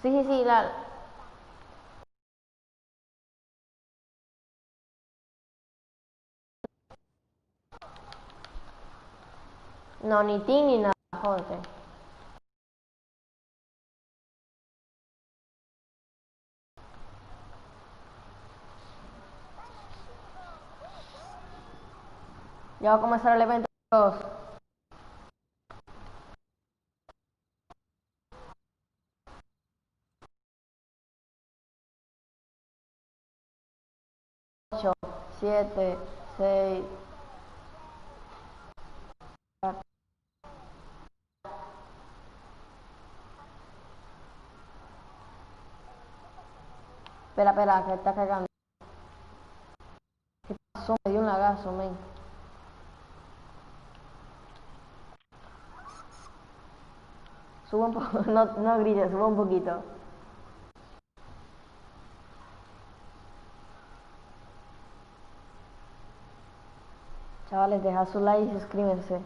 Sí, sí, sí, no, ni tin ni nada, jódete. Ya va a comenzar el evento. 8, 7, 6. Espera, espera, que está cagando. ¿Qué pasó? Me dio un lagazo, men. Subo un poco, no, no grites, subo un poquito. Chavales, dejad su like y suscríbanse.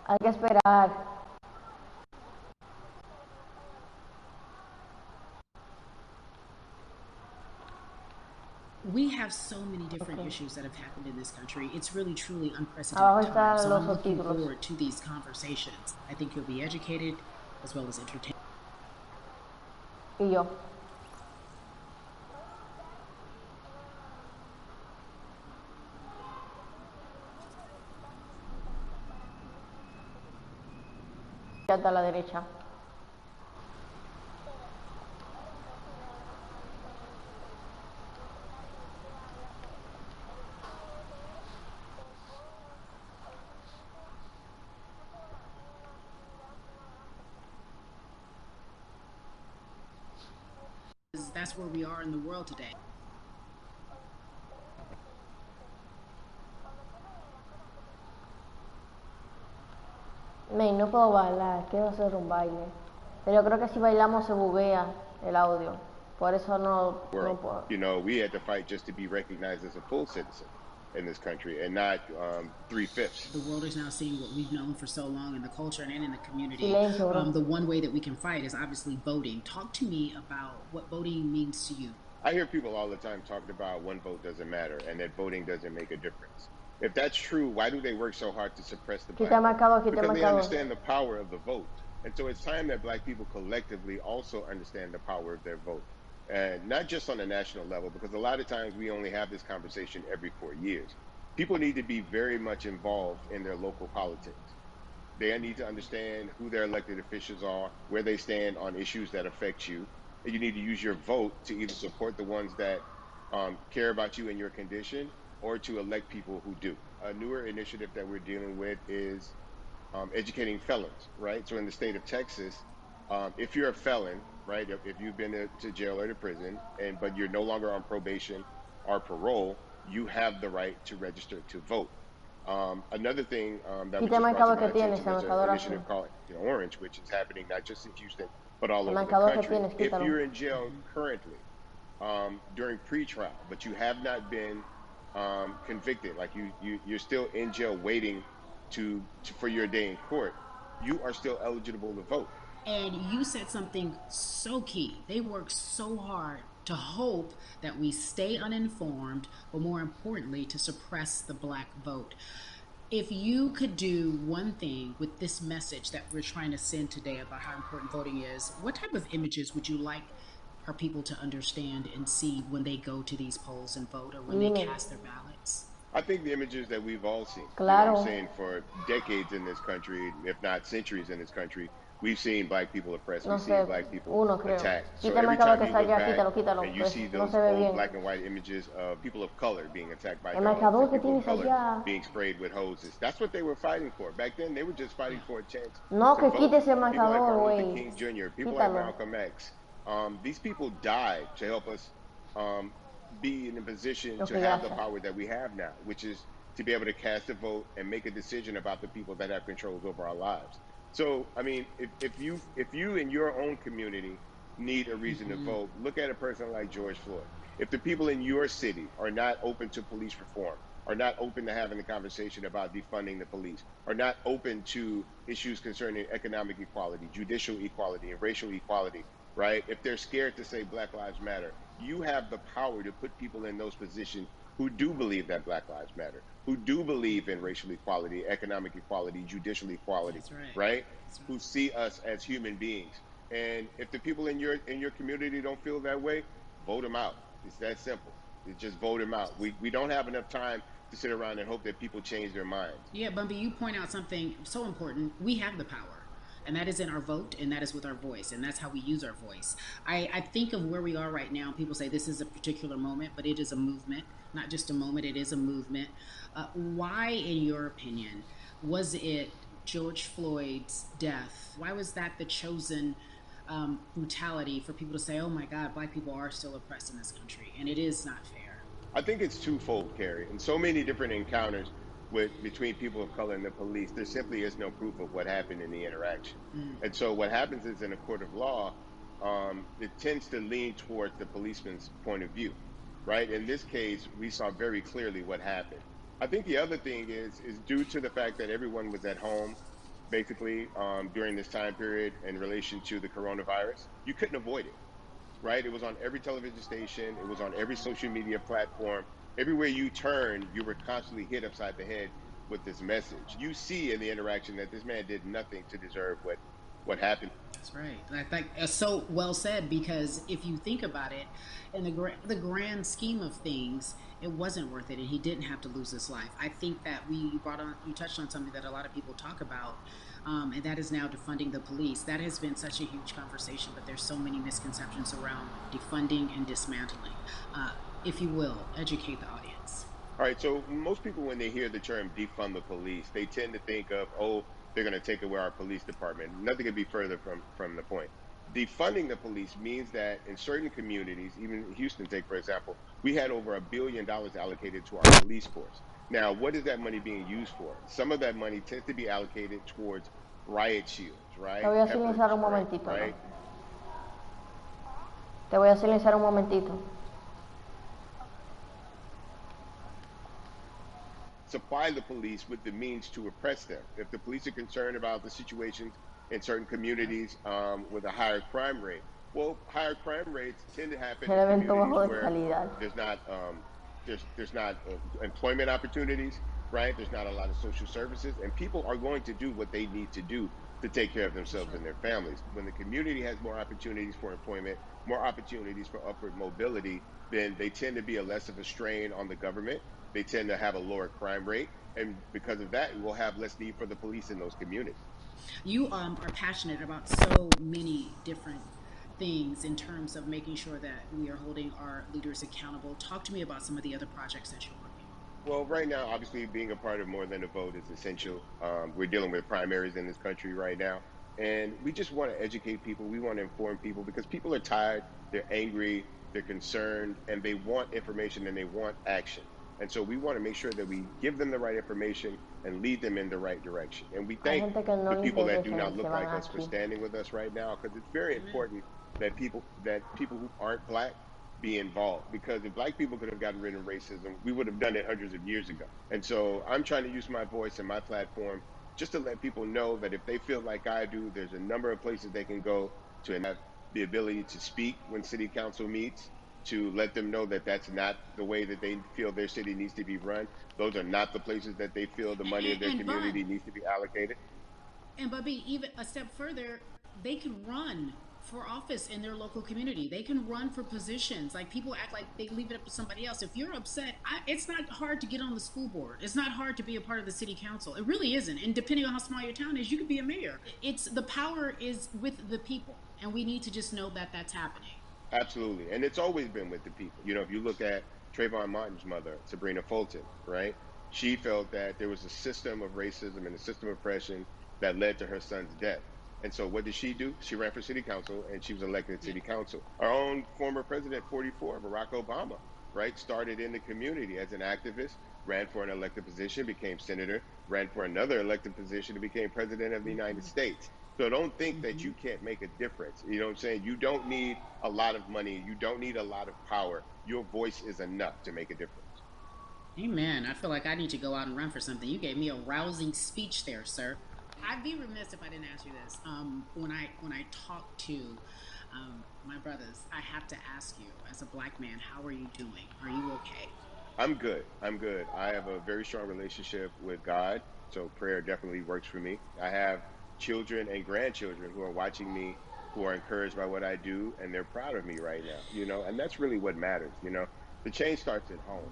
Hay que esperar. We have so many different issues that have happened in this country. It's really, truly Abajo unprecedented times. están So los I'm looking subtítulos. forward to these conversations. I think you'll be educated as well as entertained. Y yo. Hasta a la derecha. That's where we are in the world today. Men, no puedo bailar, quiero hacer un baile. Pero yo creo que si bailamos se buguea el audio. Por eso no World. puedo. You know, we had to fight just to be recognized as a full citizen in this country and not 3/5. The world is now seeing what we've known for so long in the culture and in the community. Silencio, bro. The one way that we can fight is obviously voting. Talk to me about what voting means to you. I hear people all the time talking about one vote doesn't matter and that voting doesn't make a difference. If that's true, why do they work so hard to suppress the Aquí black te ha vote? marcado, aquí te ha Because they marcado. understand the power of the vote. And so it's time that black people collectively also understand the power of their vote. And not just on a national level, because a lot of times we only have this conversation every 4 years. People need to be very much involved in their local politics. They need to understand who their elected officials are, where they stand on issues that affect you. And you need to use your vote to either support the ones that care about you and your condition, or to elect people who do. A newer initiative that we're dealing with is educating felons, right? So in the state of Texas, if you're a felon, right, if you've been to jail or to prison, but you're no longer on probation or parole, you have the right to register to vote. Another thing that Y was te ha just brought to marcado que my tienes, attention el was an marcador azul. initiative called Orange, which is happening not just in Houston but all El over the marcador que country. tienes, If quítalo. you're in jail currently during pretrial, but you have not been convicted, like you're still in jail waiting for your day in court, you are still eligible to vote. And you said something so key. They work so hard to hope that we stay uninformed, but more importantly, to suppress the black vote. If you could do one thing with this message that we're trying to send today about how important voting is, what type of images would you like our people to understand and see when they go to these polls and vote, or when they cast their ballots? I think the images that we've all seen, you know what I'm Claro. saying, for decades in this country, if not centuries in this country, we've seen black people oppressed, No we've seen sé, black people uno creo. attacked. So Quita el every marcador time que you está look allá, back quítalo, quítalo. and you Pues see no those se ve old bien. black and white images of people of color being attacked by El dogs marcador and que people of tienes color allá. being sprayed with hoses, that's what they were fighting for. Back then, they were just fighting for a chance No, to que vote. quites el People like marcador, Martin Luther güey. King Jr., people like Quítalo. Malcolm X, these people died to help us be in a position Ok, to have the gracias. power that we have now, which is to be able to cast a vote and make a decision about the people that have controls over our lives. So, I mean, if you in your own community need a reason to vote, look at a person like George Floyd. If the people in your city are not open to police reform, are not open to having the conversation about defunding the police, are not open to issues concerning economic equality, judicial equality, and racial equality, right? If they're scared to say Black Lives Matter, you have the power to put people in those positions who do believe that Black Lives Matter, who do believe in racial equality, economic equality, judicial equality, That's right. right? That's right. Who see us as human beings. And if the people in your community don't feel that way, vote them out. It's that simple. It's just vote them out. We don't have enough time to sit around and hope that people change their minds. Yeah, Bumpy, you point out something so important. We have the power, and that is in our vote, and that is with our voice, and that's how we use our voice. I think of where we are right now. People say this is a particular moment, but it is a movement, not just a moment, it is a movement. Why, in your opinion, was it George Floyd's death? Why was that the chosen brutality for people to say, oh my God, black people are still oppressed in this country, and it is not fair? I think it's twofold, Carrie. In so many different encounters between people of color and the police, there simply is no proof of what happened in the interaction. Mm. And so what happens is in a court of law, it tends to lean towards the policeman's point of view, right? In this case, we saw very clearly what happened. I think the other thing is due to the fact that everyone was at home, basically, during this time period in relation to the coronavirus. You couldn't avoid it, right? It was on every television station. It was on every social media platform. Everywhere you turn, you were constantly hit upside the head with this message. You see in the interaction that this man did nothing to deserve what happened. That's right. I think so well said, because if you think about it, in the grand scheme of things, it wasn't worth it, and he didn't have to lose his life. I think that you touched on something that a lot of people talk about, and that is now defunding the police. That has been such a huge conversation, but there's so many misconceptions around defunding and dismantling. If you will, educate the audience. All right, so most people, when they hear the term defund the police, they tend to think of, oh, they're going to take away our police department. Nothing could be further from the point. Defunding the police means that in certain communities, even Houston, take for example, we had over $1 billion allocated to our police force. Now, what is that money being used for? Some of that money tends to be allocated towards riot shields, Te right? voy a Pepper silenciar un spray, momentito, ¿no? right? Te voy a silenciar un momentito. Supply the police with the means to oppress them. If the police are concerned about the situations in certain communities with a higher crime rate, well, higher crime rates tend to happen El in evento communities bajo de where calidad. there's not employment opportunities, right? There's not a lot of social services, and people are going to do what they need to do to take care of themselves and their families. When the community has more opportunities for employment, more opportunities for upward mobility, then they tend to be a less of a strain on the government. They tend to have a lower crime rate, and because of that, we'll have less need for the police in those communities. You are passionate about so many different things in terms of making sure that we are holding our leaders accountable. Talk to me about some of the other projects that you're working on. Well, right now, obviously, being a part of More Than a Vote is essential. We're dealing with primaries in this country right now, and we just want to educate people. We want to inform people because people are tired, they're angry, they're concerned, and they want information and they want action. And so we want to make sure that we give them the right information and lead them in the right direction. And we Hay thank gente que no the le people that do interesa not y se look van like us for aquí. standing with us right now, because it's very important that people who aren't black be involved, because if black people could have gotten rid of racism, we would have done it hundreds of years ago. And so I'm trying to use my voice and my platform just to let people know that if they feel like I do, there's a number of places they can go to have the ability to speak when city council meets, to let them know that that's not the way that they feel their city needs to be run. Those are not the places that they feel the money of their And community Bun, needs to be allocated. and Bubby, even a step further, they can run for office in their local community. They can run for positions. Like, people act like they leave it up to somebody else. If you're upset, it's not hard to get on the school board. It's not hard to be a part of the city council. It really isn't. And depending on how small your town is, you could be a mayor. It's the power is with the people, and we need to just know that that's happening. Absolutely. And it's always been with the people. You know, if you look at Trayvon Martin's mother, Sabrina Fulton, right? She felt that there was a system of racism and a system of oppression that led to her son's death. And so what did she do? She ran for city council and she was elected to Yeah. city council. Our own former president, 44, Barack Obama, right? Started in the community as an activist, ran for an elected position, became senator, ran for another elected position and became president of the United States. So don't think that you can't make a difference. You know what I'm saying? You don't need a lot of money. You don't need a lot of power. Your voice is enough to make a difference. Amen. I feel like I need to go out and run for something. You gave me a rousing speech there, sir. I'd be remiss if I didn't ask you this. When I talk to my brothers, I have to ask you, as a black man, how are you doing? Are you okay? I'm good. I'm good. I have a very strong relationship with God, so prayer definitely works for me. I have children and grandchildren who are watching me, who are encouraged by what I do, and they're proud of me right now, and that's really what matters, The change starts at home,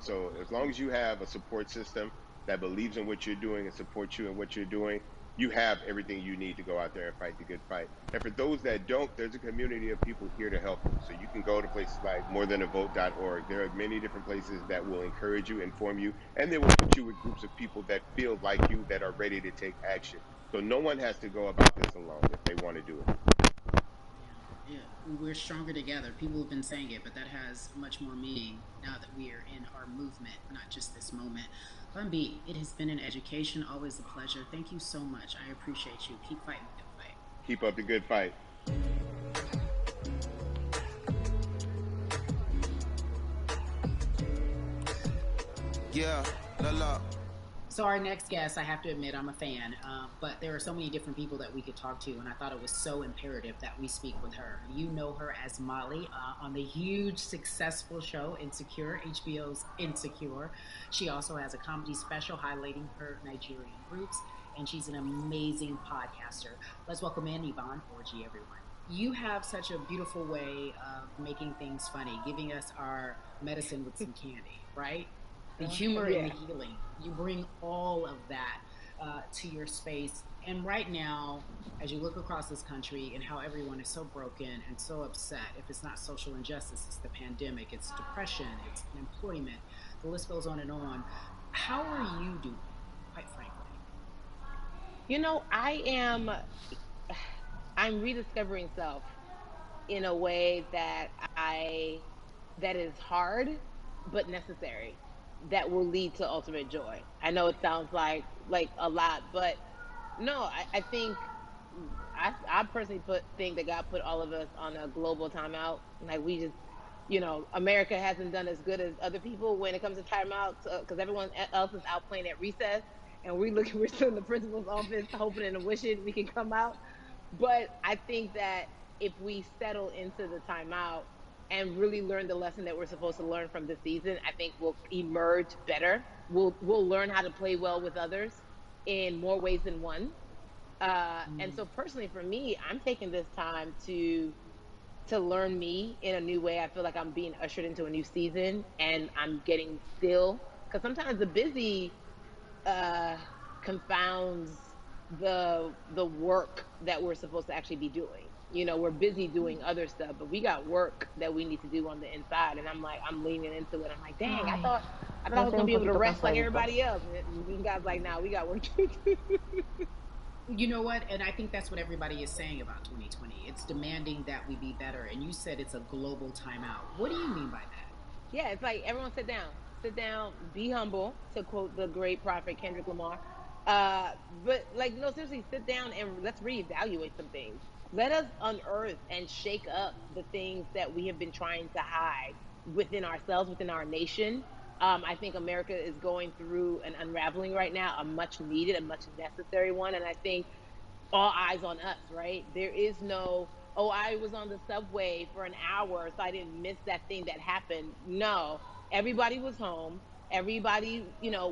so as long as you have a support system that believes in what you're doing and supports you in what you're doing, you have everything you need to go out there and fight the good fight. And for those that don't, there's a community of people here to help you. So you can go to places like morethanavote.org. There are many different places that will encourage you, inform you, and they will put you with groups of people that feel like you, that are ready to take action. So no one has to go about this alone if they want to do it. Yeah, yeah. We're stronger together. People have been saying it, but that has much more meaning now that we are in our movement, not just this moment. Bumby, it has been an education, always a pleasure. Thank you so much. I appreciate you. Keep fighting the good fight. Keep up the good fight. Yeah, la la. So our next guest, I have to admit, I'm a fan, but there are so many different people that we could talk to, and I thought it was so imperative that we speak with her. You know her as Molly on the huge, successful show Insecure, HBO's Insecure. She also has a comedy special highlighting her Nigerian roots, and she's an amazing podcaster. Let's welcome in Yvonne Orji, everyone. You have such a beautiful way of making things funny, giving us our medicine with some candy, right? The humor and the Yeah. healing. You bring all of that to your space. And right now, as you look across this country and how everyone is so broken and so upset, if it's not social injustice, it's the pandemic, it's depression, it's unemployment, the list goes on and on. How are you doing, quite frankly? I'm rediscovering self in a way I that is hard but necessary, that will lead to ultimate joy. I know it sounds like a lot, but no, I think I personally think that God put all of us on a global timeout. Like we just, America hasn't done as good as other people when it comes to timeouts, because everyone else is out playing at recess, and we're still in the principal's office hoping and wishing we can come out. But I think that if we settle into the timeout and really learn the lesson that we're supposed to learn from this season, I think we'll emerge better. We'll learn how to play well with others in more ways than one. And Mm. so personally for me, I'm taking this time to learn me in a new way. I feel like I'm being ushered into a new season, and I'm getting still, because sometimes the busy uh, confounds the work that we're supposed to actually be doing. We're busy doing other stuff, but we got work that we need to do on the inside. And I'm leaning into it. I'm like, dang, I Ay, thought I yo was estoy gonna un be able to poquito rest like cansadito. everybody else. And God's like, nah, we got work to do. You know what? And I think that's what everybody is saying about 2020. It's demanding that we be better. And you said it's a global timeout. What do you mean by that? Yeah, it's like everyone sit down, be humble, to quote the great prophet Kendrick Lamar. But like, no, seriously, sit down and let's reevaluate some things. Let us unearth and shake up the things that we have been trying to hide within ourselves, within our nation. I think America is going through an unraveling right now, a much needed, a much necessary one, and I think all eyes on us, right? There is no, oh, I was on the subway for an hour, so I didn't miss that thing that happened. No, everybody was home. Everybody,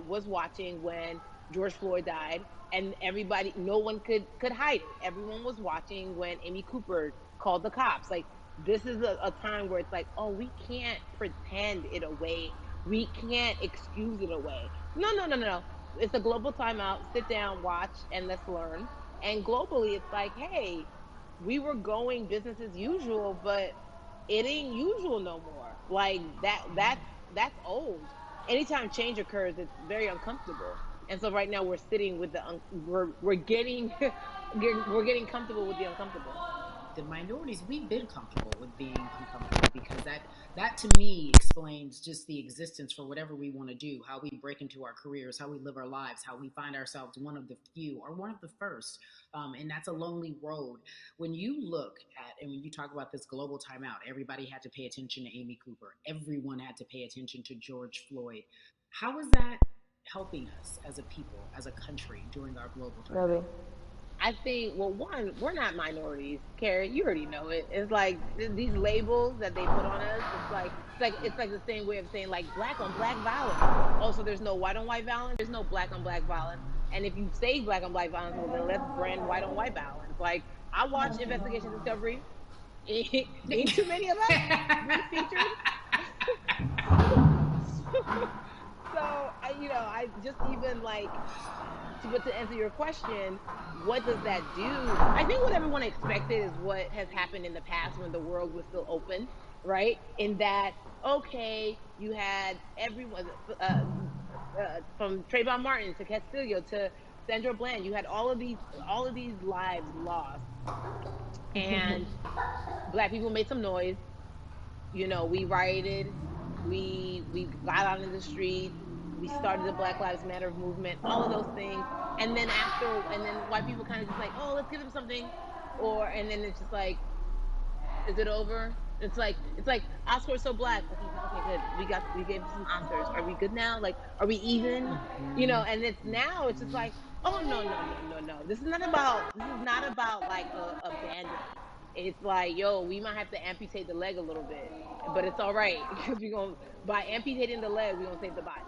was watching when George Floyd died, and everybody, no one could hide it. Everyone was watching when Amy Cooper called the cops. Like, this is a time where it's like, oh, we can't pretend it away. We can't excuse it away. No, no, no, no, no. It's a global timeout. Sit down, watch, and let's learn. And globally, it's like, hey, we were going business as usual, but it ain't usual no more. Like that's old. Anytime change occurs, it's very uncomfortable. And so right now we're sitting with we're getting we're getting comfortable with the uncomfortable. the minorities, we've been comfortable with being uncomfortable, because that to me explains just the existence for whatever we want to do, how we break into our careers, how we live our lives, how we find ourselves one of the few or one of the first. And that's a lonely road. When you look at, and when you talk about this global timeout, everybody had to pay attention to Amy Cooper. Everyone had to pay attention to George Floyd. How is that helping us as a people, as a country during our global Maybe. timeout? I think, well, one, we're not minorities, Carrie. You already know it. It's like these labels that they put on us. It's like the same way of saying like black on black violence. Also, there's no white on white violence. There's no black on black violence. And if you say black on black violence, well, then let's brand white on white violence. Like I watch Investigation Discovery. Ain't too many of us being featured. So I just even like but to answer your question, what does that do? I think what everyone expected is what has happened in the past when the world was still open, right? In that, okay, you had everyone from Trayvon Martin to Castillo to Sandra Bland. You had all of these lives lost, and black people made some noise. We rioted, we got out in the streets, we started the Black Lives Matter movement, all of those things. And then white people kind of just like, oh, let's give them something. And then it's just like, is it over? It's like Oscar is so black. Okay, good. We gave you some Oscars. Are we good now? Like, are we even? Mm-hmm. And it's now it's just like, oh, no, no, no, no, no. This is not about like a band-aid. It's like, yo, we might have to amputate the leg a little bit, but it's all right because we're gonna by amputating the leg, we're gonna save the body.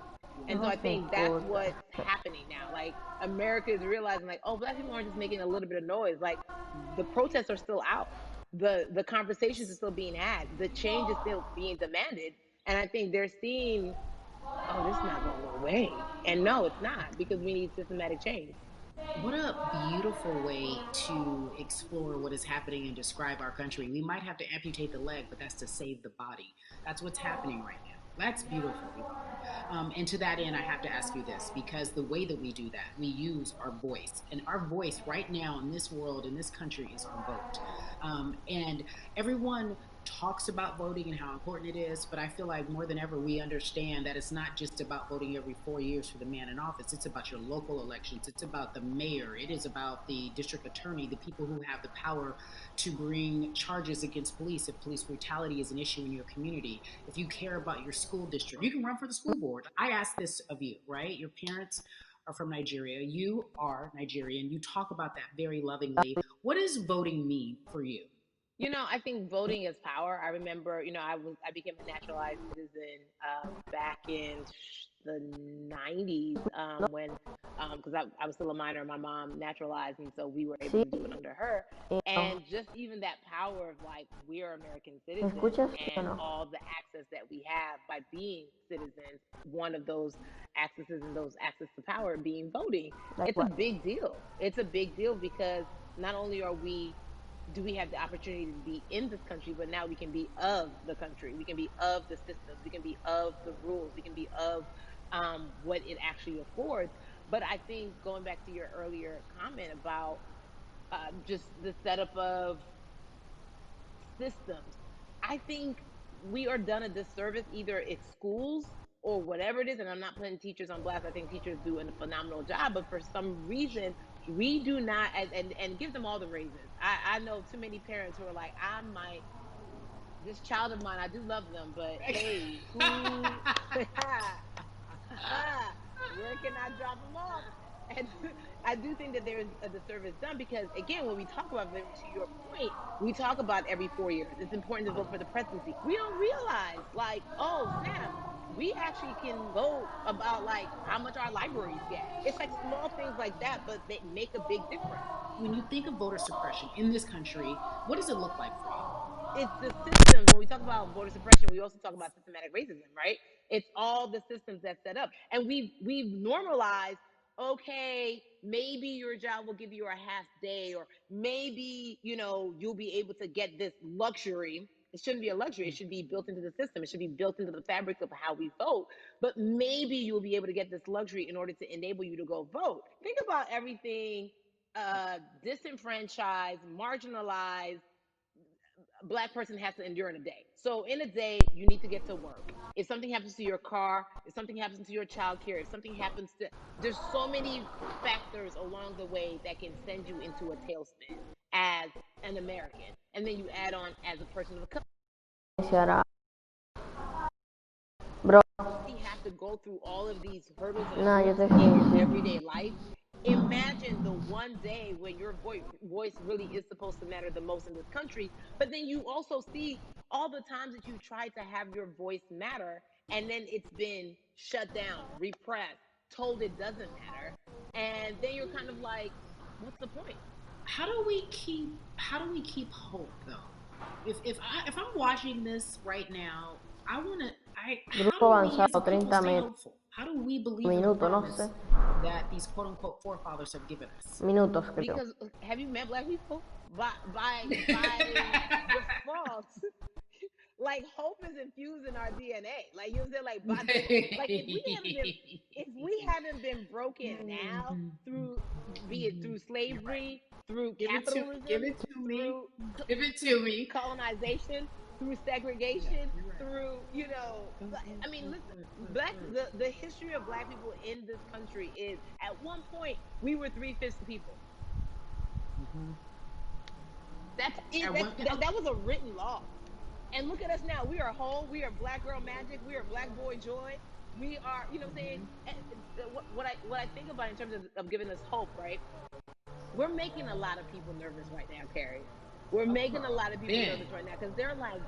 And so No I se think that's importa. what's happening now. Like America is realizing, like, oh, black people aren't just making a little bit of noise. Like the protests are still out, the conversations are still being had, the change is still being demanded. And I think they're seeing, oh, this is not going no way. And no, it's not, because we need systematic change. What a beautiful way to explore what is happening and describe our country. We might have to amputate the leg, but that's to save the body. That's what's happening right now. That's beautiful, Yvonne. And to that end, I have to ask you this, because the way that we do that, we use our voice. And our voice right now in this world, in this country, is our vote. And everyone talks about voting and how important it is, but I feel like more than ever we understand that it's not just about voting every 4 years for the man in office. It's about your local elections. It's about the mayor. It is about the district attorney, the people who have the power to bring charges against police if police brutality is an issue in your community. If you care about your school district, you can run for the school board. I ask this of you, right? Your parents are from Nigeria. You are Nigerian. You talk about that very lovingly. What does voting mean for you? I think voting is power. I remember, I became a naturalized citizen back in the 90s, when because I was still a minor. My mom naturalized, and so we were able Sí, to do it under her. no. And just even that power of like we're American ¿Me citizens escuchas sí o and no? all the access that we have by being citizens. One of those accesses and those access to power being voting. Like It's a what? big deal. It's a big deal because not only are we do we have the opportunity to be in this country, but now we can be of the country. We can be of the systems. We can be of the rules. We can be of what it actually affords. But I think going back to your earlier comment about just the setup of systems, I think we are done a disservice. Either it's schools or whatever it is, and I'm not putting teachers on blast. I think teachers do a phenomenal job, but for some reason we do not, and give them all the raises. I know too many parents who are like, I might, this child of mine, I do love them, but hey, who where can I drop them off? And I do think that there's a disservice done because, again, when we talk about voting, to your point, we talk about every 4 years. It's important to vote for the presidency. We don't realize, like, oh, snap, we actually can vote about, like, how much our libraries get. It's like small things like that, but they make a big difference. When you think of voter suppression in this country, what does it look like for you? It's the systems. When we talk about voter suppression, we also talk about systematic racism, right? It's all the systems that set up, and we've normalized. Okay, maybe your job will give you a half day, or maybe you'll be able to get this luxury. It shouldn't be a luxury. It should be built into the system. It should be built into the fabric of how we vote. But maybe you'll be able to get this luxury in order to enable you to go vote. Think about everything disenfranchised, marginalized, Black person has to endure in a day. So in a day, you need to get to work. If something happens to your car, if something happens to your child care, if something happens to, there's so many factors along the way that can send you into a tailspin as an American. And then you add on as a person of color. Bro, Have to go through all of these hurdles and nah, yo hoops te in your felicito. everyday life. Imagine the one day when your voice really is supposed to matter the most in this country, but then you also see all the times that you tried to have your voice matter and then it's been shut down, repressed, told it doesn't matter, and then you're kind of like, what's the point? How do we keep hope though? If I'm watching this right now, I want to I how Grupo do we as a avanzado, people 30 stay hopeful? How do we believe in the minutos, no promise sé. that these quote unquote forefathers have given us? Minutos, creo. Because have you met Black people? By default, like hope is infused in our DNA. Like you know what I'm saying? Like by default, like if we haven't been broken now through, be it through You're right. slavery, through Give capitalism, it to me. through Give it to me. colonization, through Yeah, segregation, you're right. through I mean, listen, the history of Black people in this country is at one point we were 3/5 the people. Mm-hmm. That's it. That was a written law. And look at us now. We are whole. We are Black girl magic. We are Black boy joy. We are, you know what I'm saying? What I think about in terms of giving us hope, right? We're making a lot of people nervous right now, Carrie. We're making a lot of people Ben. nervous right now because they're like,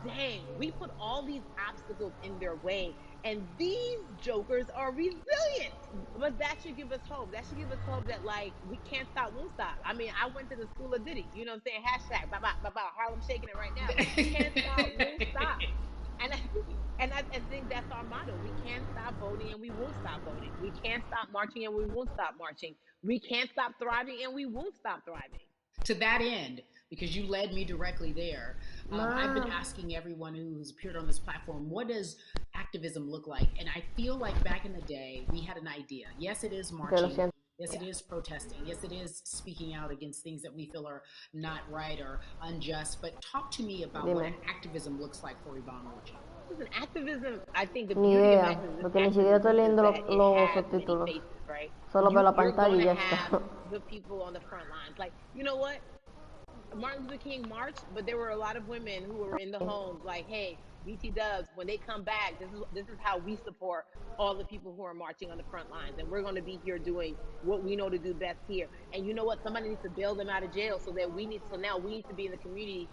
dang, we put all these obstacles in their way, and these jokers are resilient. But that should give us hope. That should give us hope that like we can't stop, won't stop. I mean, I went to the school of Diddy. You know what I'm saying? Hashtag, bye bye bye bye. Harlem shaking it right now. Can't stop, won't stop. And I think that's our motto. We can't stop voting and we won't stop voting. We can't stop marching and we won't stop marching. We can't stop thriving and we won't stop thriving. To that end, because you led me directly there, I've been Ma, asking everyone who's appeared on this platform, what does activism look like? And I feel like back in the day, we had an idea. Yes, it is te lo marching. siento. Yes, it is protesting. Yes, it is speaking out against things that we feel are not right or unjust. But talk to me about what Dime. activism looks like for Yvonne Orji. Listen, activism, I think the Ni beauty of idea, porque ni siquiera estoy activism is leyendo that it los has many subtítulos. faces, right? Solo veo la You're pantalla going y to ya have está. the people on the front lines. Like, you know what? Martin Luther King marched, but there were a lot of women who were in the homes like, hey, BT Dubs, when they come back, this is how we support all the people who are marching on the front lines. And we're going to be here doing what we know to do best here. And you know what? Somebody needs to bail them out of jail so now we need to be in the community,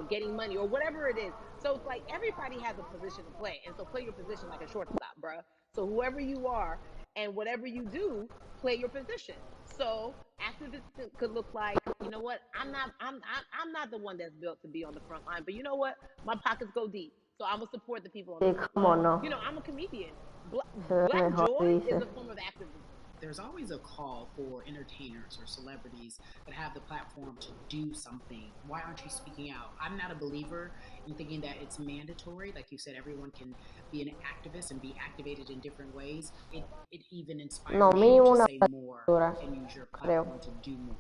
getting money or whatever it is. So it's like everybody has a position to play. And so play your position like a shortstop, bruh. So whoever you are and whatever you do, play your position. So activism could look like, you know what? I'm not the one that's built to be on the front line, but you know what? My pockets go deep, so I'm gonna support the people on the Sí, front cómo line. no. I'm a comedian. Se ve Black mejor, joy is dice. a form of activism. There's always a call for entertainers or celebrities that have the platform to do something. Why aren't you speaking out? I'm not a believer in thinking that it's mandatory. Like you said, everyone can be an activist and be activated in different ways. It even No, inspires you mínimo to una say more lectura, and use your creo. platform to do more.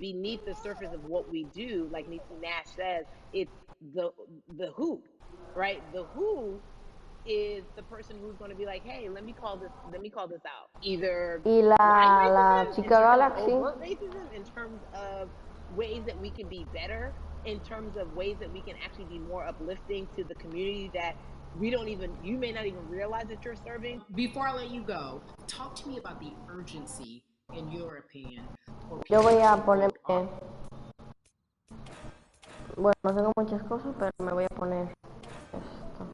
Beneath the surface of what we do, like Niecy Nash says, it's the the who, right? The who is the person who's going to be like, hey, let me call this out. Either Y blind la racism in chica terms of Galaxy, overt racism, in terms of ways that we can be better, in terms of ways that we can actually be more uplifting to the community that you may not even realize that you're serving. Before I let you go, talk to me about the urgency, in your opinion, for yo people voy a to ponerme, vote off. bueno, no tengo muchas cosas, pero me voy a poner esto.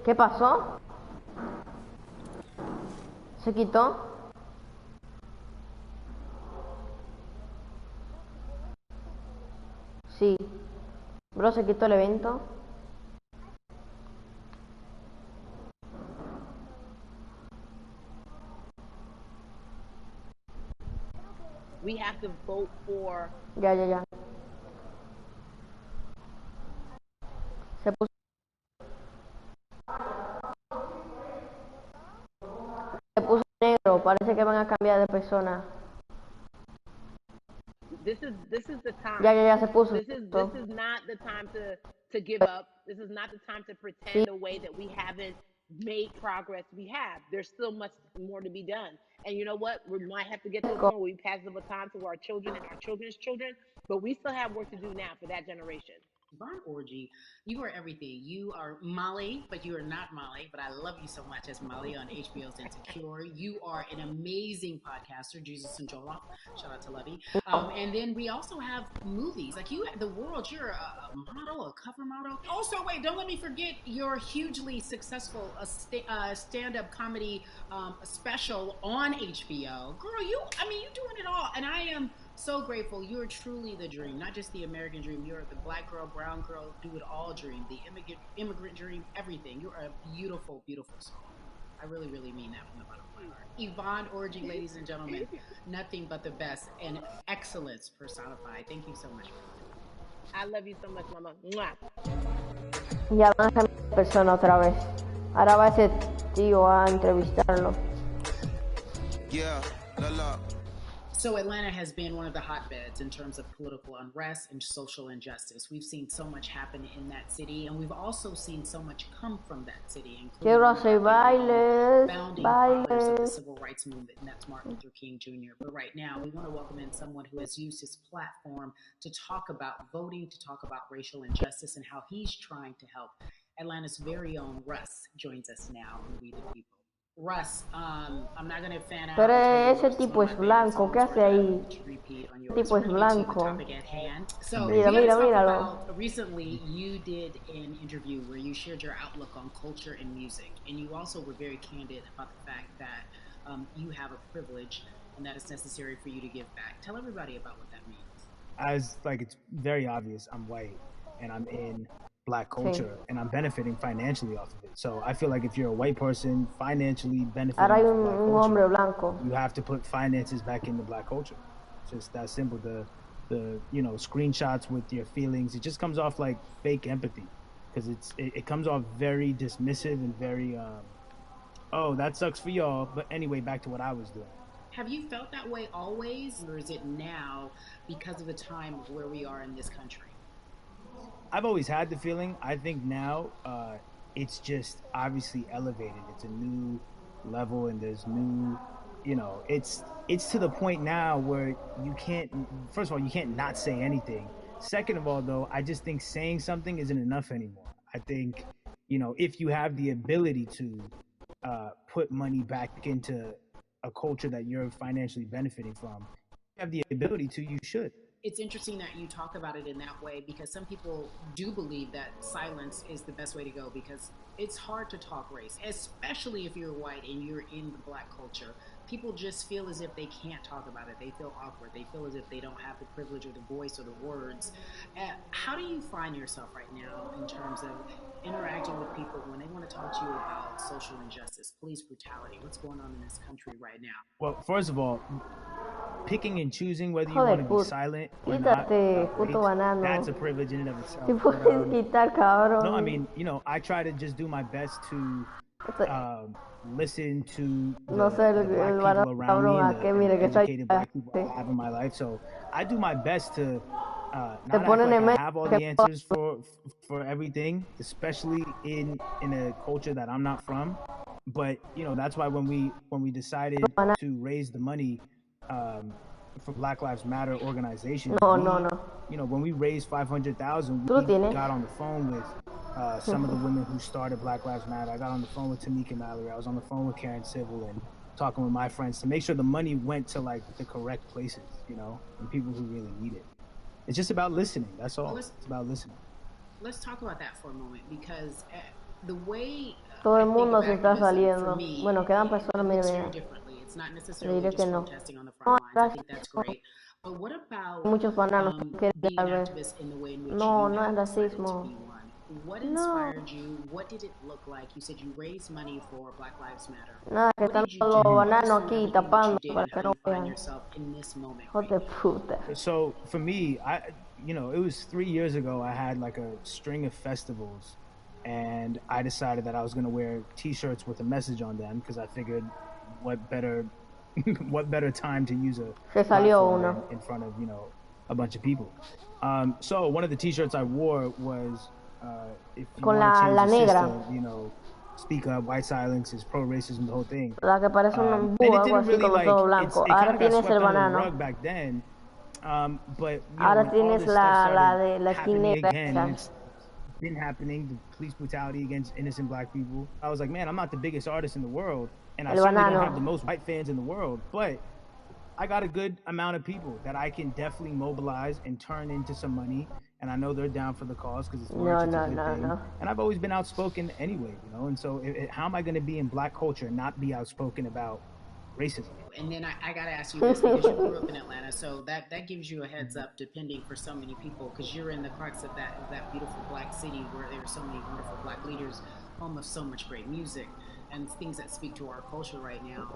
¿Qué pasó? ¿Se quitó? Sí. Bro, se quitó el evento. We have to vote for. Ya. Se puso, se puso negro. Parece que van a cambiar de persona. This is the Ya, time. ya, ya se puso. This is not the time to give up. This is not the time to pretend away that we haven't made progress. We have. There's still much more to be done. And you know what? We might have to get to the point where we pass the baton to our children and our children's children, but we still have work to do now for that generation. Barn Orgy, you are everything. You are Molly, but you are not Molly. But I love you so much as Molly on HBO's Insecure. You are an amazing podcaster, Jesus and Joloff. Shout out to Lovey. And then we also have movies. Like you, The World, you're a model, a cover model. Also, wait, don't let me forget your hugely successful stand-up comedy special on HBO. Girl, you doing it all. And I am so grateful. You're truly the dream, not just the American dream. You're the black girl, brown girl, do it all dream, the immigrant dream, everything. You're a beautiful, beautiful soul. I really, really mean that from the bottom of my heart. Yvonne Orji, ladies and gentlemen, nothing but the best and excellence personified. Thank you so much. I love you so much, Mama. Mwah. Ya van a cambiar de persona otra vez. Ahora va ese tío a entrevistarlo. Yeah, la. So Atlanta has been one of the hotbeds in terms of political unrest and social injustice. We've seen so much happen in that city, and we've also seen so much come from that city, including Quiero hacer bailes, founding fathers of the bailes. civil rights movement, and that's Martin Luther King Jr. But right now, we want to welcome in someone who has used his platform to talk about voting, to talk about racial injustice, and how he's trying to help. Atlanta's very own Russ joins us now on We the People. Russ, I'm not going to fan out. Pero ese tipo es blanco, ¿qué hace ahí? Ese tipo es blanco. So, Mira, míralo. Recently, you did an interview where you shared your outlook on culture and music, and you also were very candid about the fact that you have a privilege and that it's necessary for you to give back. Tell everybody about what that means. It's very obvious, I'm white and I'm in black culture and I'm benefiting financially off of it. So I feel like if you're a white person financially benefiting Ahora hay from black un culture, hombre blanco. you have to put finances back into black culture. It's just that simple. The screenshots with your feelings, it just comes off like fake empathy because it comes off very dismissive and very oh, that sucks for y'all, but anyway, back to what I was doing. Have you felt that way always, or is it now because of the time of where we are in this country? I've always had the feeling. I think now it's just obviously elevated. It's a new level, and there's new, it's to the point now where you can't. First of all, you can't not say anything. Second of all, though, I just think saying something isn't enough anymore. I think, if you have the ability to put money back into a culture that you're financially benefiting from, you have the ability to, you should. It's interesting that you talk about it in that way because some people do believe that silence is the best way to go because it's hard to talk race, especially if you're white and you're in the black culture. People just feel as if they can't talk about it. They feel awkward. They feel as if they don't have the privilege or the voice or the words. How do you find yourself right now in terms of interacting with people when they want to talk to you about social injustice, police brutality? What's going on in this country right now? Well, first of all, picking and choosing whether you want to be silent or not, that's a privilege in and of itself. No, I mean, I try to just do my best to listen to the black people around me, the educated black people I have in my life. So I do my best to not act like I have all the answers for everything, especially in a culture that I'm not from. But that's why when we decided to raise the money for Black Lives Matter organization, when we raised $500,000, we got on the phone with some of the women who started Black Lives Matter. I got on the phone with Tamika Mallory. I was on the phone with Karen Civil and talking with my friends to make sure the money went to the correct places, and people who really need it. It's just about listening. That's all. It's about listening. Let's talk about that for a moment because the way todo el mundo se está saliendo. Me, bueno, quedan personas medio differently. It's not necessarily just protesting on the front lines. I think that's great. But what about muchos bananos being activists in the way in which no es racismo. What inspired you? What did it look like? You said you raised money for Black Lives Matter. Nada, que están todos los bananos aquí tapando para que no vean. Hijo de puta. So for me, it was 3 years ago. I had a string of festivals, and I decided that I was going to wear T-shirts with a message on them because I figured, what better time to use a platform in front of a bunch of people. So one of the T-shirts I wore was, if you Con want to change la the negra. system, you know, speak up, white silence is pro-racism, the whole thing. La que parece un And búho, it algo didn't así, really con los like, ojos blancos. it kind Ahora of got tienes swept el under the banano. rug back then. But you know, Ahora when all tienes this stuff started la skin happening negra. again, and it's been happening, the police brutality against innocent black people. I was like, man, I'm not the biggest artist in the world, and I certainly don't have the most white fans in the world, but I got a good amount of people that I can definitely mobilize and turn into some money. And I know they're down for the cause because it's merch, it's a good thing. And I've always been outspoken anyway, you know. And so, how am I going to be in black culture and not be outspoken about racism? And then I got to ask you this, because you grew up in Atlanta, so that gives you a heads up, depending for so many people, because you're in the crux of that beautiful black city where there are so many wonderful black leaders, home of so much great music and things that speak to our culture right now.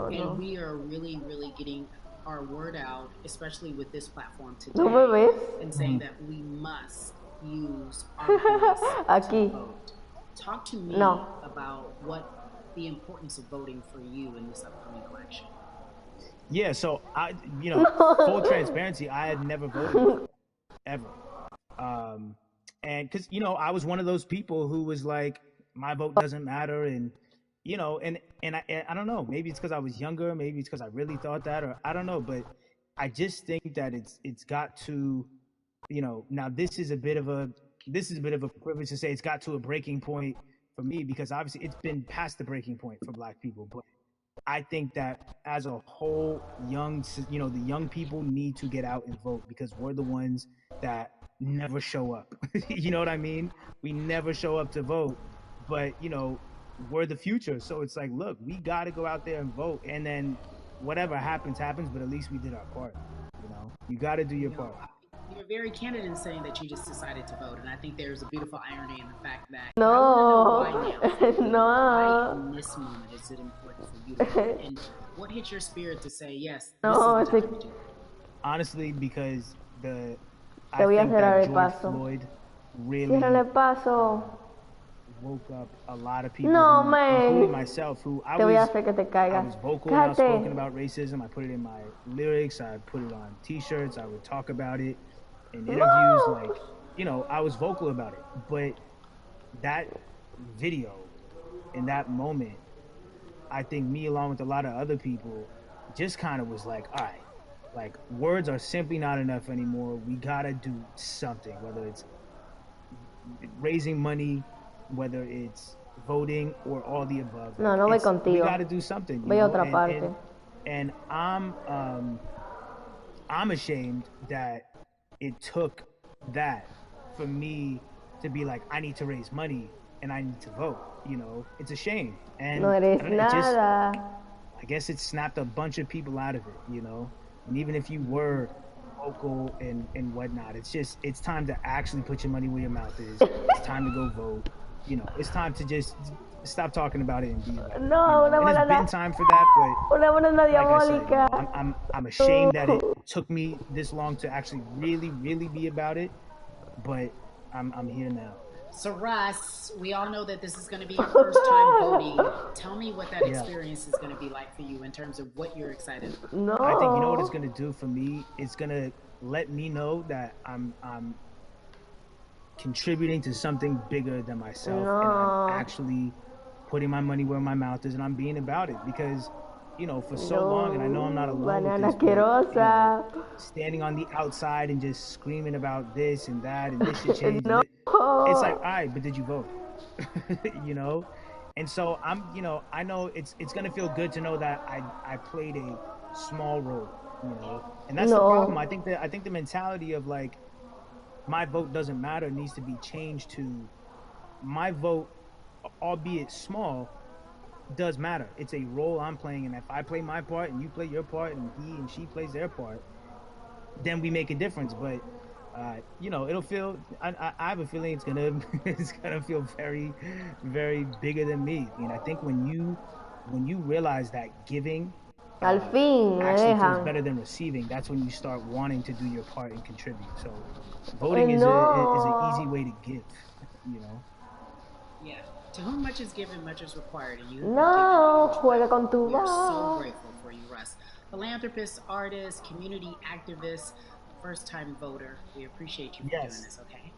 And we are really, really getting our word out, especially with this platform today, and saying that we must use our voice to vote. Talk to me about what the importance of voting for you in this upcoming election. Yeah, so you know, full transparency, I had never voted before, ever. And because, you know, I was one of those people who was like, my vote doesn't matter, and you know, and I don't know, maybe it's because I was younger, maybe it's because I really thought that, or I don't know, but I just think that it's got to, you know, now this is a bit of a privilege to say it's got to a breaking point for me, because obviously it's been past the breaking point for black people, but I think that as a whole, you know, the young people need to get out and vote, because we're the ones that never show up. You know what I mean? We never show up to vote, but you know, we're the future. So it's like, look, we got to go out there and vote, and then whatever happens, but at least we did our part. You know, you got to do your part. You're very candid in saying that you just decided to vote, and I think there's a beautiful irony in the fact that I want to know why now. Why in this moment is it important for you to vote, and what hit your spirit to say yes? This is the time to do it? Honestly, because I think that George Floyd really woke up a lot of people, including myself, who I was vocal and outspoken about racism. I put it in my lyrics, I put it on T-shirts, I would talk about it in interviews, like, you know, I was vocal about it. But that video, in that moment, I think me, along with a lot of other people, just kind of was like, all right, like, words are simply not enough anymore. We gotta do something, whether it's raising money, whether it's voting, or all the above. Like, we gotta do something. You know? And I'm ashamed that it took that for me to be like, I need to raise money and I need to vote. You know, it's a shame. And I guess it snapped a bunch of people out of it, you know. And even if you were vocal and whatnot, it's time to actually put your money where your mouth is. It's time to go vote. You know, it's time to just stop talking about it and be about it. You know? And it's been time for that, but like I said, you know, I'm ashamed that it took me this long to actually really, really be about it, but I'm here now. So Russ, we all know that this is going to be your first time voting. Tell me what that experience is going to be like for you in terms of what you're excited about. I think, you know what it's going to do for me? It's going to let me know that I'm contributing to something bigger than myself, and I'm actually putting my money where my mouth is, and I'm being about it, because, you know, for so long, and I know I'm not alone with this, but, you know, standing on the outside and just screaming about this and that, and this should change. It's like, all right, but did you vote? You know? And so you know, I know it's gonna feel good to know that I played a small role, you know? And that's the problem. I think the mentality of like, my vote doesn't matter needs to be changed to, my vote, albeit small, does matter. It's a role I'm playing, and if I play my part and you play your part and he and she plays their part, then we make a difference. But you know, it'll feel, I have a feeling it's gonna feel very, very bigger than me. I mean, I think when you realize that giving actually feels better than receiving, that's when you start wanting to do your part and contribute. So voting is an easy way to give, you know. Yeah. To whom much is given, much is required, and you juega con tu voz. We are so grateful for you, Russ. Philanthropist, artist, community activist, first-time voter. We appreciate you for doing this, okay?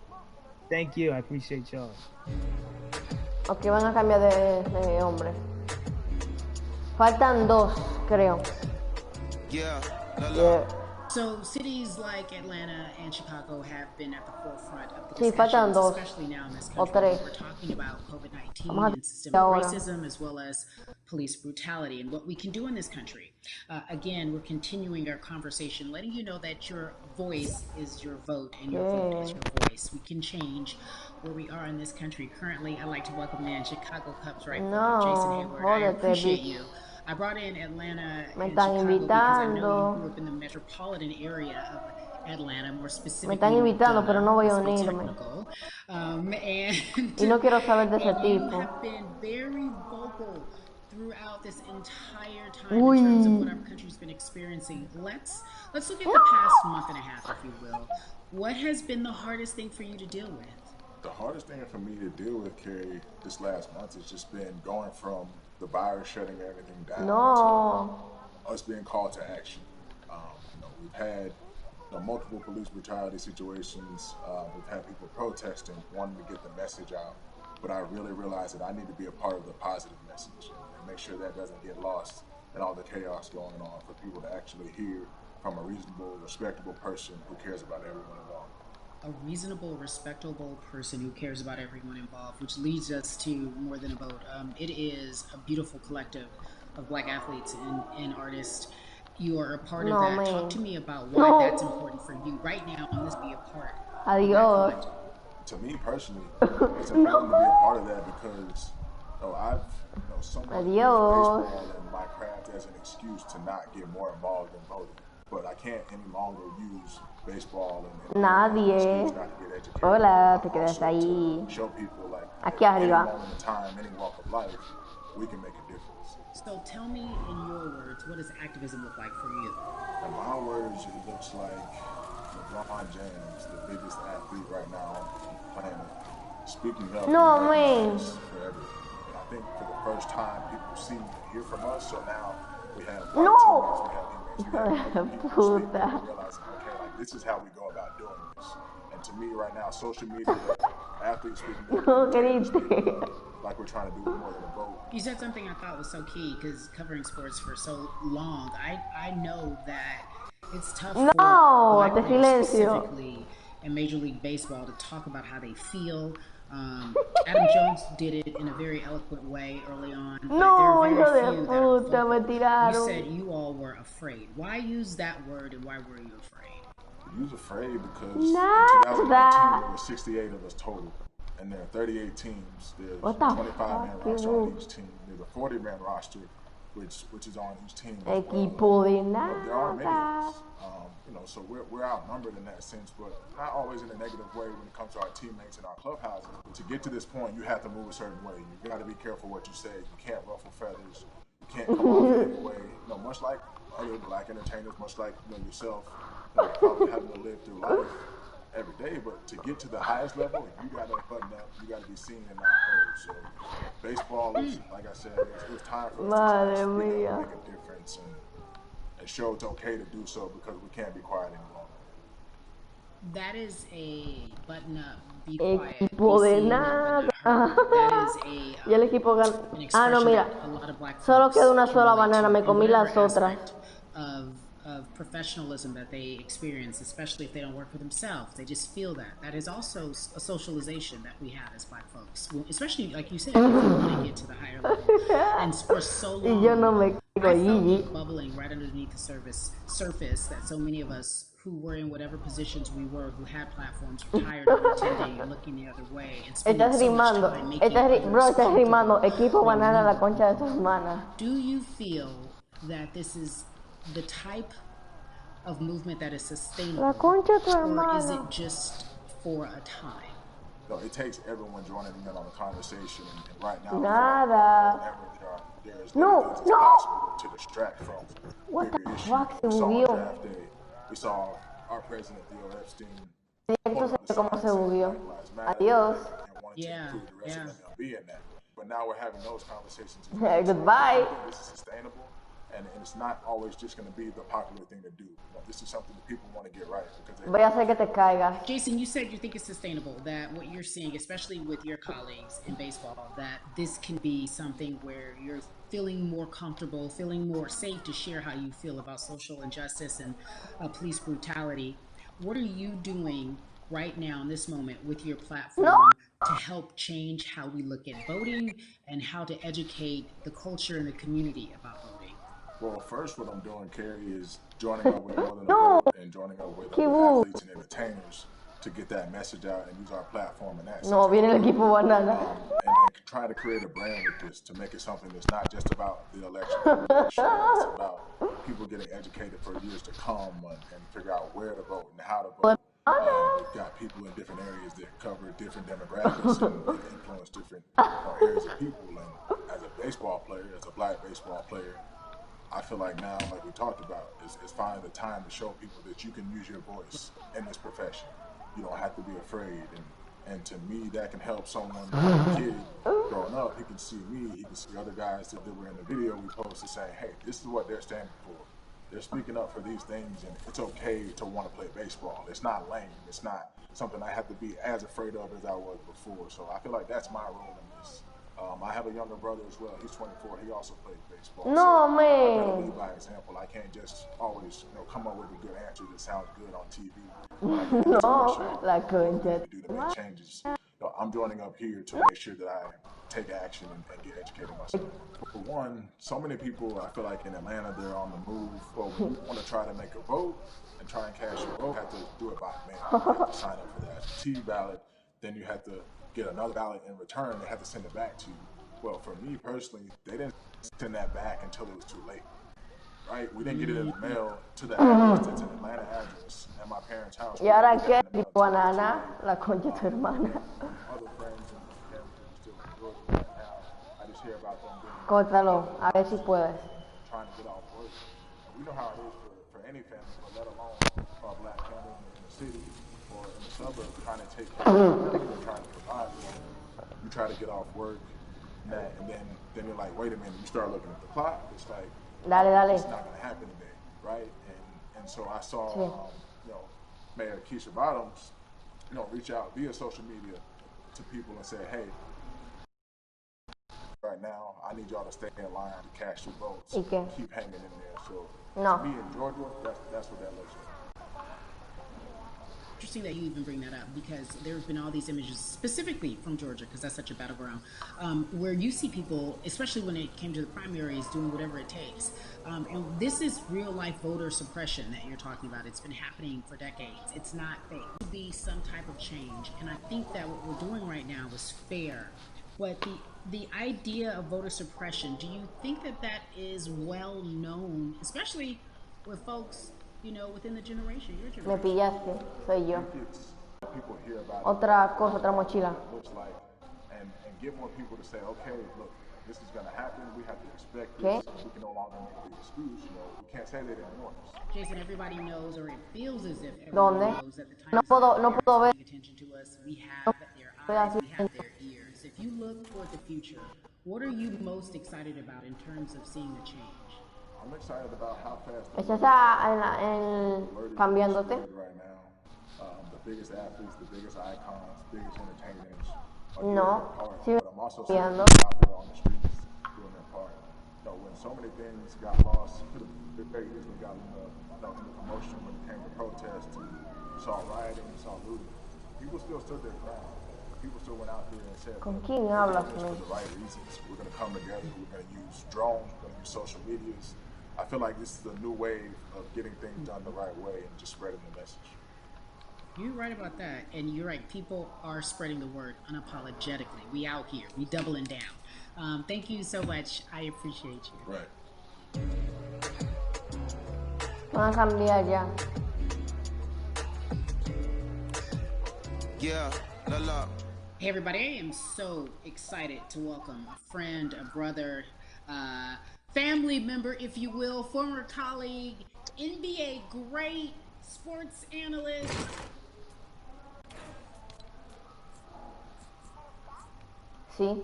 Thank you. I appreciate y'all. Ok, van a cambiar de hombre. Faltan 2, creo. Yeah. So cities like Atlanta and Chicago have been at the forefront of the Sí, faltan discussions, 2 especially now in this o country. 3. We're talking about COVID-19 and systemic racism as well as police brutality and what we can do in this country. Again, we're continuing our conversation, letting you know that your voice is your vote and your vote is your voice. We can change where we are in this country. Currently, I'd like to welcome in Chicago Cubs right now, Jason Hayward. I appreciate you. I brought in Atlanta and Chicago because I know you grew up in the metropolitan area of Atlanta, more specifically. Me están invitando, pero no voy a unirme. Y no quiero saber de ese tipo. You have been very vocal throughout this entire time in terms of what our country's been experiencing. Let's look at the past month and a half, if you will. What has been the hardest thing for you to deal with? The hardest thing for me to deal with, Carrie, this last month has just been going from the virus shutting everything down to us being called to action. We've had multiple police brutality situations. We've had people protesting, wanting to get the message out. But I really realized that I need to be a part of the positive message and make sure that doesn't get lost in all the chaos going on, for people to actually hear from a reasonable, respectable person who cares about everyone involved. A reasonable, respectable person who cares about everyone involved, which leads us to More Than a Vote. It is a beautiful collective of Black athletes and artists. You are a part of that. Talk to me about why that's important for you right now, and let's be a part of that collective. To me personally, it's important to be a part of that because I've somewhat used baseball and my craft as an excuse to not get more involved in voting. But I can't any longer use baseball and Nadie. Hola, te quedas ahí. Show people like aquí arriba. Any moment in time, any walk of life, we can make a difference. So tell me in your words, what does activism look like for you? In my words, it looks like LeBron James, the biggest athlete right now on the planet, speaking up for everyone. And I think for the first time, people see and hear from us. So now we have teammates, we have inmates, we have other people speaking and realizing, okay, like this is how we go about doing this. And to me, right now, social media, athletes speaking like we're trying to do More Than a Vote. You said something I thought was so key because covering sports for so long, I know that it's tough for Black players specifically in Major League Baseball to talk about how they feel. Adam Jones did it in a very eloquent way early on. You said you all were afraid. Why use that word and why were you afraid? We was afraid because in 2019 there were 68 of us total. And there are 38 teams. There's a 25-man roster on each team. There's a 40-man roster, which is on each team. There are many of us. So we're outnumbered in that sense, but not always in a negative way when it comes to our teammates and our clubhouses. But to get to this point, you have to move a certain way. You got to be careful what you say. You can't ruffle feathers. You can't come off in any way. Much like other Black entertainers, much like yourself, probably having to live through life every day, but to get to the highest level, you got to button up, you got to be seen and not heard. So baseball is, like I said, it was time for us to make a difference and show it's okay to do so because we can't be quiet any longer. That is a button up, be quiet, be seen, but not heard. That is an expression that a lot of Black solo queda una sola folks banana, me comí las otras. Of professionalism that they experience, especially if they don't work for themselves. They just feel that. That is also a socialization that we have as Black folks, especially like you said, if you want to get to the higher level. And for so long, I felt bubbling right underneath the surface that so many of us who were in whatever positions we were, who had platforms, were tired of pretending and looking the other way and spending so much time making estás rimando, equipo banana la concha de tu hermana. Do you feel that this is the type of movement that is sustainable, or is it just for a time? No, it takes everyone joining in on the conversation, and right now, whenever there is possible to distract from bigger issues. We saw on draft day, we saw our president, Theo Epstein, Adiós. But now we're having those conversations. Goodbye. This is sustainable. And it's not always just going to be the popular thing to do. This is something that people want to get right. Voy a hacer que te caigas. Jason, you said you think it's sustainable, that what you're seeing, especially with your colleagues in baseball, that this can be something where you're feeling more comfortable, feeling more safe to share how you feel about social injustice and police brutality. What are you doing right now in this moment with your platform to help change how we look at voting and how to educate the culture and the community about voting? Well, first, what I'm doing, Carrie, is joining up with More Than a Vote and joining up with other athletes and entertainers to get that message out and use our platform and that. No, viene el equipo banana. And try to create a brand with this to make it something that's not just about the election. It's about people getting educated for years to come and figure out where to vote and how to vote. We've got people in different areas that cover different demographics and influence different areas of people. And as a baseball player, as a black baseball player, I feel like now, like we talked about, is finding the time to show people that you can use your voice in this profession. You don't have to be afraid. And to me, that can help someone, a kid growing up. He can see me, he can see other guys that were in the video we posted saying, hey, this is what they're standing for. They're speaking up for these things, and it's okay to want to play baseball. It's not lame. It's not something I have to be as afraid of as I was before. So I feel like that's my role in this. I have a younger brother as well. He's 24. He also plays baseball. No, so man. I gotta lead by example. I can't just always, come up with a good answer that sounds good on TV. No, la concha. To do to make changes. I'm joining up here to make sure that I take action and get educated myself. For one, so many people, I feel like in Atlanta, they're on the move. Well, we want to try to make a vote and try and cast your vote. You have to do it by mail. You have to sign up for the absentee ballot. Then you have to get another ballot in return. They have to send it back to you. Well, for me personally, they didn't send that back until it was too late. Right? We didn't get it in the mail to the address that's an Atlanta address at my parents' house. Y ahora qué, banana, la concha de tu hermana. Other friends and family who still in Georgia right now, I just hear about them doing Córtalo, a ver si puedes. trying to get off work. And we know how it is for any family, but let alone for a black family in the city or in the suburbs trying to take care of them and trying to provide for them. You try to get off work, and then you're like, wait a minute, you start looking at the clock, it's like, Dale. it's not going to happen today, right? And so I saw, Mayor Keisha Bottoms, reach out via social media to people and say, hey, right now, I need y'all to stay in line to cast your votes. Keep hanging in there. So to me in Georgia, that's what that looks like. Interesting that you even bring that up, because there have been all these images specifically from Georgia, because that's such a battleground, where you see people, especially when it came to the primaries, doing whatever it takes. And this is real life voter suppression that you're talking about. It's been happening for decades. It's not fake. It would be some type of change. And I think that what we're doing right now is fair. But the idea of voter suppression, do you think that is well known, especially with folks, within the generation, your generation? Me pillaste, soy yo. People hear about otra cosa, otra mochila. Looks like, and get more people to say, okay, look, this is going to happen. We have to expect this. We can no longer make the excuse. We can't say they didn't warn us. Jason, everybody knows, or it feels as if everyone knows that the time no puedo ver. Paying attention to us. We have their eyes, we have their ears. If you look toward the future, what are you most excited about in terms of seeing the change? I'm excited about how fast cambiándote. Right now, the biggest athletes, the biggest icons, biggest entertainers. No, sí, but I'm also seeing people out there on the streets doing their part. When so many things got lost, could have very easily got in the commotion when it came to protests. You saw rioting, you saw looting. People still stood their ground. People still went out there and said, ¿Con quién hablas, for the right reasons. We're going to come together. We're going to use drones. We're going to use social medias. I feel like this is a new wave of getting things done the right way and just spreading the message. You're right about that, and you're right. People are spreading the word unapologetically. We out here. We doubling down. Thank you so much. I appreciate you. Right. Vamos a cambiar ya. Yeah, la. Hey everybody, I am so excited to welcome a friend, a brother, family member, if you will, former colleague, NBA great, sports analyst. Sí.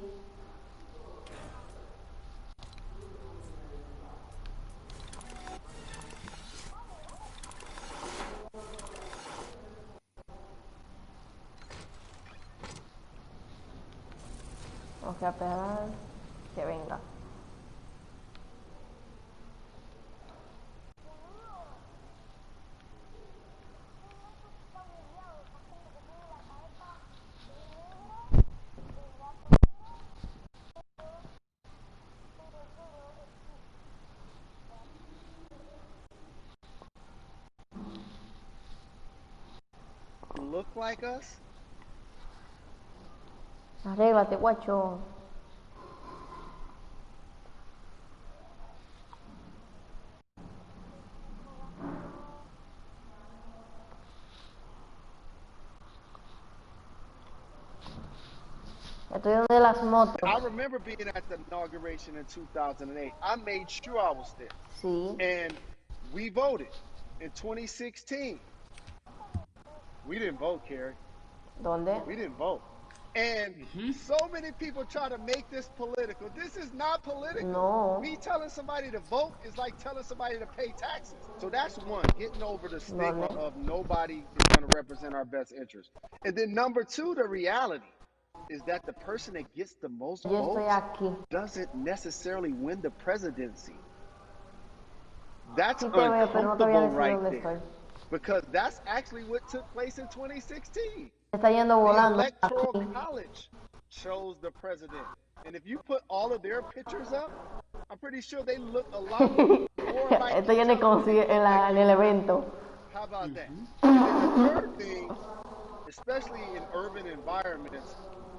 Vamos a esperar que venga. Look like us? Arréglate, guacho. Estoy donde las motos. I remember being at the inauguration in 2008. I made sure I was there. Sí. And we voted in 2016. We didn't vote, Carrie. ¿Dónde? We didn't vote. And so many people try to make this political. This is not political. No. Me telling somebody to vote is like telling somebody to pay taxes. So that's one, getting over the stigma of nobody is going to represent our best interest. And then number two, the reality is that the person that gets the most votes doesn't necessarily win the presidency. That's uncomfortable right there. Because that's actually what took place in 2016. Está yendo volando. The Electoral College chose the president. And if you put all of their pictures up, I'm pretty sure they look a lot more like Esto ya en el evento. How about that? And then the third thing, especially in urban environments,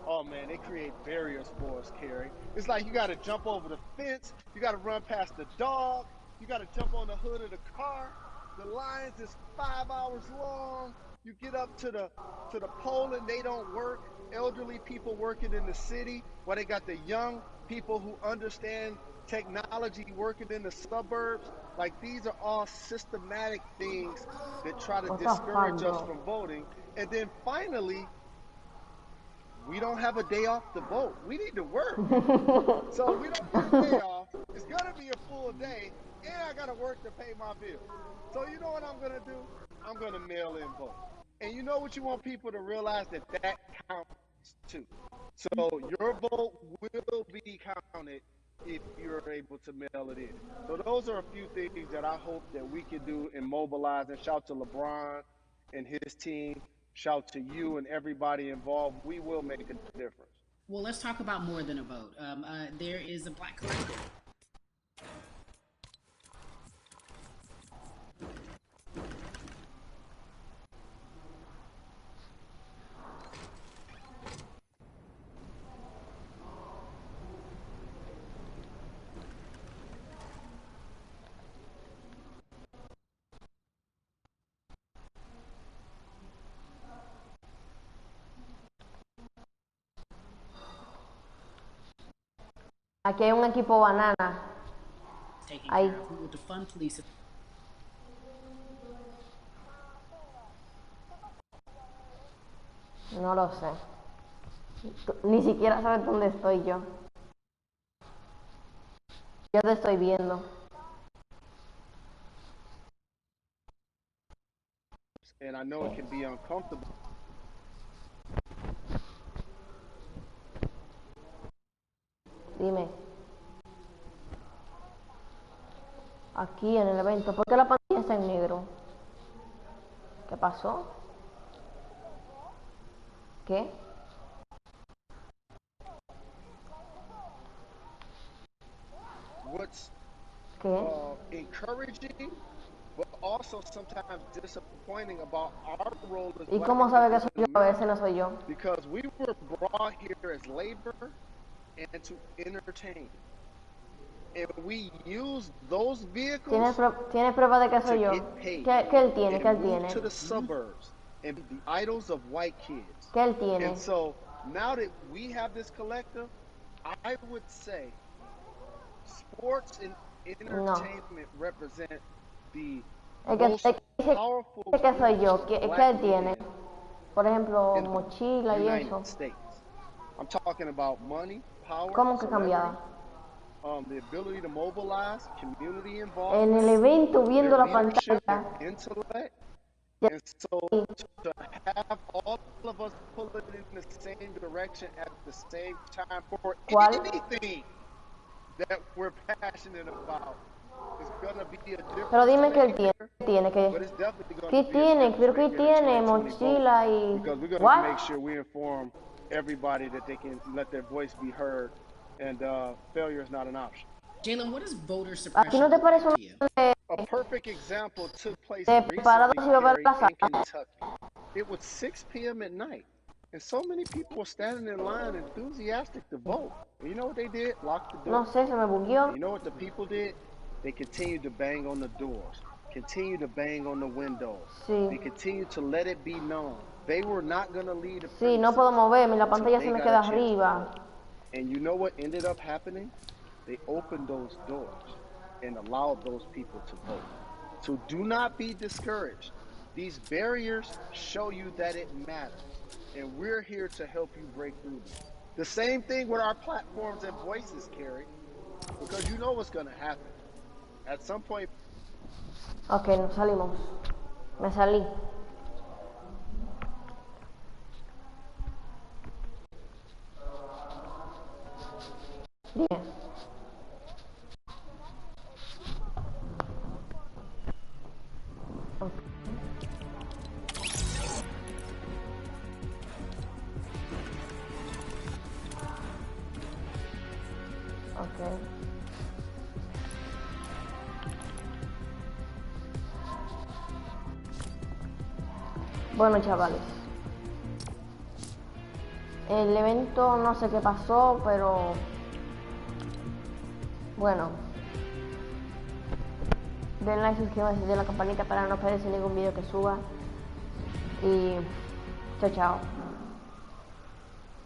oh man, they create barriers for us, Carrie. It's like you got to jump over the fence, you got to run past the dog, you got to jump on the hood of the car. The lines is 5 hours long. You get up to the poll and they don't work. Elderly people working in the city, while they got the young people who understand technology working in the suburbs. Like, these are all systematic things that try to discourage us from voting. And then finally, we don't have a day off to vote. We need to work. So we don't get a day off. It's going to be a full day, and I got to work to pay my bills. So you know what I'm going to do? I'm going to mail in vote. And you know what you want people to realize? That counts too. So your vote will be counted if you're able to mail it in. So those are a few things that I hope that we can do and mobilize. And shout to LeBron and his team. Shout to you and everybody involved. We will make a difference. Well, let's talk about more than a vote. There is a Black collective. Aquí hay un equipo banana. Ahí. No lo sé. Ni siquiera sabes dónde estoy yo. Yo te estoy viendo. And I know it can be uncomfortable. Dime. Aquí en el evento. ¿Por qué la pantalla está en negro? ¿Qué pasó? ¿Qué? What's ¿Qué? encouraging, but also sometimes disappointing about our role as ¿Y cómo sabe que soy yo? A veces no soy yo. Because we were brought here as labor and to entertain. And we use those vehicles. ¿Tienes prueba de que soy yo? ¿Qué él tiene? ¿Qué él tiene? To the suburbs and the idols of white kids. ¿Qué él tiene? And so now that we have this collective, I would say sports and entertainment represent the most powerful. ¿Qué soy yo? ¿Qué él tiene? Por ejemplo, mochila y eso. I'm talking about money, power. ¿Cómo que cambiada? The ability to mobilize, community involvement. En el evento, viendo la pantalla. Intellect, And so to have all of us pulling in the same direction at the same time for anything that we're passionate about is gonna be a Pero difference dime que él maker, tiene que... but it's definitely gonna ¿Qué be a tiene? difference Pero ¿qué maker in tiene? 2020 vote, Mochila y... because we're gonna What? make sure we inform everybody that they can let their voice be heard, and failure is not an option. Jalen, what is voter ¿Aquí suppression no te parece to you? A perfect example took place de recently, preparados y va a ver Carrie, la in sala? Kentucky. It was 6 p.m. at night, and so many people were standing in line enthusiastic to vote. And you know what they did? Locked the door. No sé, se me bugueó. And you know what the people did? They continued to bang on the doors, continued to bang on the windows. Sí. They continued to let it be known. They were not going to leave the Sí, no puedo moverme, la pantalla se me queda arriba. And you know what ended up happening? They opened those doors and allowed those people to vote. So do not be discouraged. These barriers show you that it matters. And we're here to help you break through this. The same thing with our platforms and voices, Carrie, because you know what's going to happen. At some point... Ok, nos salimos. Me salí. Dime. Okay. Bueno, chavales, el evento no sé qué pasó, pero bueno, den like, suscríbanse y den la campanita para no perderse ningún video que suba y chao chao.